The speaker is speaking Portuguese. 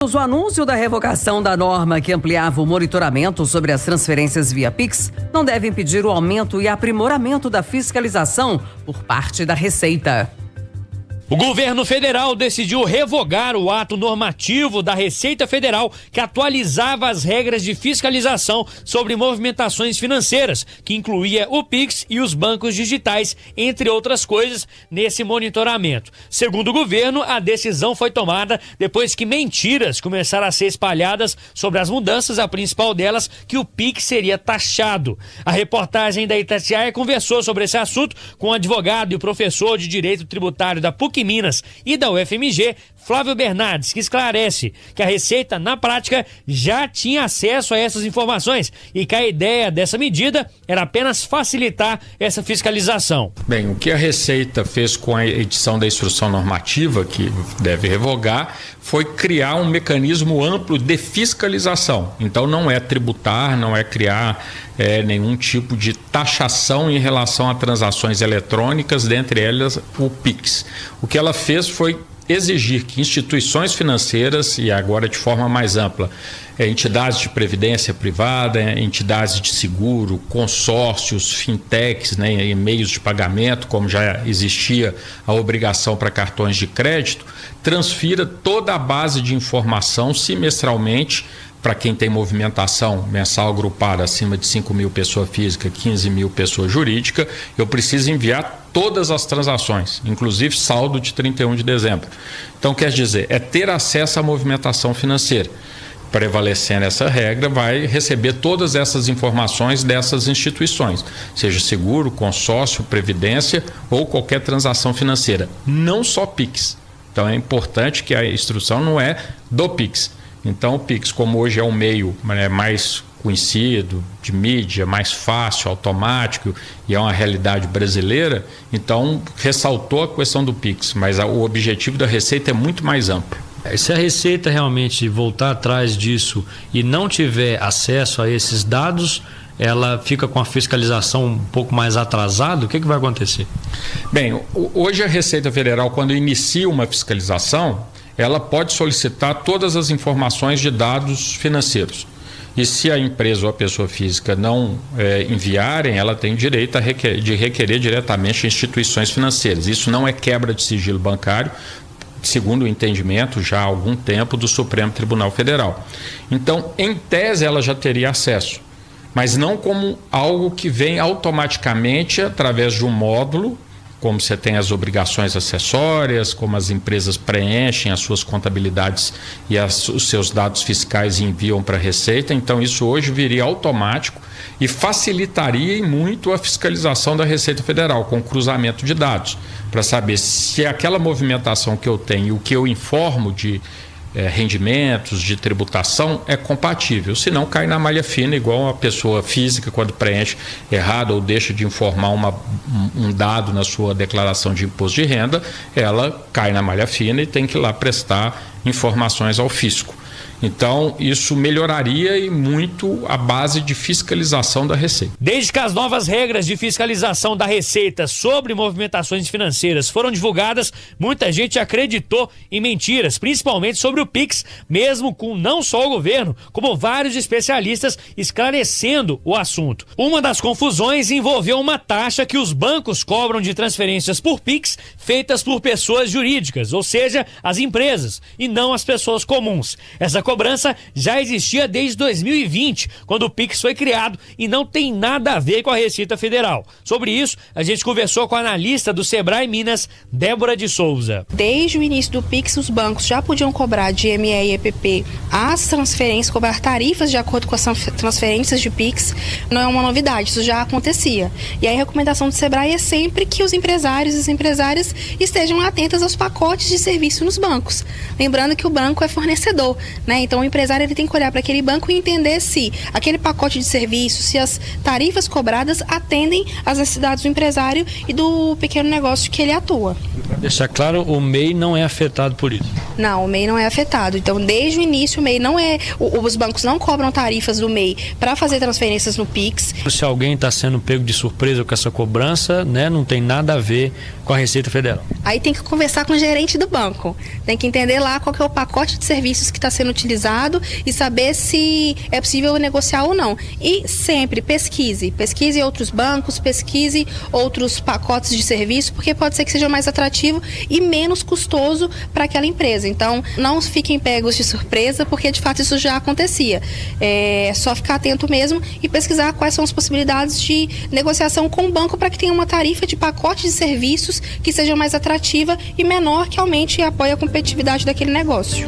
O anúncio da revogação da norma que ampliava o monitoramento sobre as transferências via Pix não deve impedir o aumento e aprimoramento da fiscalização por parte da Receita. O governo federal decidiu revogar o ato normativo da Receita Federal que atualizava as regras de fiscalização sobre movimentações financeiras, que incluía o Pix e os bancos digitais, entre outras coisas, nesse monitoramento. Segundo o governo, a decisão foi tomada depois que mentiras começaram a ser espalhadas sobre as mudanças, a principal delas, que o Pix seria taxado. A reportagem da Itatiaia conversou sobre esse assunto com o advogado e o professor de Direito Tributário da PUC Minas e da UFMG, Flávio Bernardes, que esclarece que a Receita, na prática, já tinha acesso a essas informações e que a ideia dessa medida era apenas facilitar essa fiscalização. Bem, o que a Receita fez com a edição da instrução normativa, que deve revogar, foi criar um mecanismo amplo de fiscalização. Então não é tributar, não é criar nenhum tipo de taxação em relação a transações eletrônicas, dentre elas o Pix. O que ela fez foi exigir que instituições financeiras, e agora de forma mais ampla, entidades de previdência privada, entidades de seguro, consórcios, fintechs, e meios de pagamento, como já existia a obrigação para cartões de crédito, transfira toda a base de informação semestralmente para quem tem movimentação mensal agrupada acima de 5 mil pessoa física, 15 mil pessoa jurídica, eu preciso enviar todas as transações, inclusive saldo de 31 de dezembro. Então, quer dizer, é ter acesso à movimentação financeira. Prevalecendo essa regra, vai receber todas essas informações dessas instituições, seja seguro, consórcio, previdência ou qualquer transação financeira, não só Pix. Então é importante que a instrução não é do Pix. Então o Pix, como hoje é um meio mais conhecido, de mídia, mais fácil, automático e é uma realidade brasileira, então ressaltou a questão do Pix, mas o objetivo da Receita é muito mais amplo. Se a Receita realmente voltar atrás disso e não tiver acesso a esses dados, ela fica com a fiscalização um pouco mais atrasada, o que vai acontecer? Bem, hoje a Receita Federal, quando inicia uma fiscalização, ela pode solicitar todas as informações de dados financeiros. E se a empresa ou a pessoa física não enviarem, ela tem direito de requerer diretamente a instituições financeiras. Isso não é quebra de sigilo bancário, segundo o entendimento já há algum tempo do Supremo Tribunal Federal. Então, em tese, ela já teria acesso, mas não como algo que vem automaticamente através de um módulo, como você tem as obrigações acessórias, como as empresas preenchem as suas contabilidades e os seus dados fiscais e enviam para a Receita. Então isso hoje viria automático e facilitaria muito a fiscalização da Receita Federal com cruzamento de dados, para saber se aquela movimentação que eu tenho, o que eu informo de rendimentos, de tributação é compatível, senão cai na malha fina, igual a pessoa física quando preenche errado ou deixa de informar um dado na sua declaração de imposto de renda, ela cai na malha fina e tem que ir lá prestar informações ao fisco. Então, isso melhoraria e muito a base de fiscalização da Receita. Desde que as novas regras de fiscalização da Receita sobre movimentações financeiras foram divulgadas, muita gente acreditou em mentiras, principalmente sobre o Pix, mesmo com não só o governo, como vários especialistas esclarecendo o assunto. Uma das confusões envolveu uma taxa que os bancos cobram de transferências por Pix feitas por pessoas jurídicas, ou seja, as empresas, e não as pessoas comuns. Essa cobrança já existia desde 2020, quando o Pix foi criado, e não tem nada a ver com a Receita Federal. Sobre isso, a gente conversou com a analista do Sebrae Minas, Débora de Souza. Desde o início do Pix, os bancos já podiam cobrar de ME e EPP as transferências, cobrar tarifas de acordo com as transferências de Pix. Não é uma novidade, isso já acontecia. E aí a recomendação do Sebrae é sempre que os empresários e as empresárias estejam atentas aos pacotes de serviço nos bancos. Lembrando que o banco é fornecedor, né? Então o empresário ele tem que olhar para aquele banco e entender se aquele pacote de serviços, se as tarifas cobradas atendem às necessidades do empresário e do pequeno negócio que ele atua. Para deixar claro, o MEI não é afetado por isso? Não, o MEI não é afetado. Então, desde o início, o MEI não é... Os bancos não cobram tarifas do MEI para fazer transferências no Pix. Se alguém está sendo pego de surpresa com essa cobrança, né, não tem nada a ver com a Receita Federal. Aí tem que conversar com o gerente do banco. Tem que entender lá qual que é o pacote de serviços que está sendo utilizado e saber se é possível negociar ou não. E sempre pesquise outros bancos, pesquise outros pacotes de serviço, porque pode ser que seja mais atrativo e menos custoso para aquela empresa. Então, não fiquem pegos de surpresa, porque de fato isso já acontecia. É só ficar atento mesmo e pesquisar quais são as possibilidades de negociação com o banco para que tenha uma tarifa de pacote de serviços que seja mais atrativa e menor, que aumente e apoie a competitividade daquele negócio.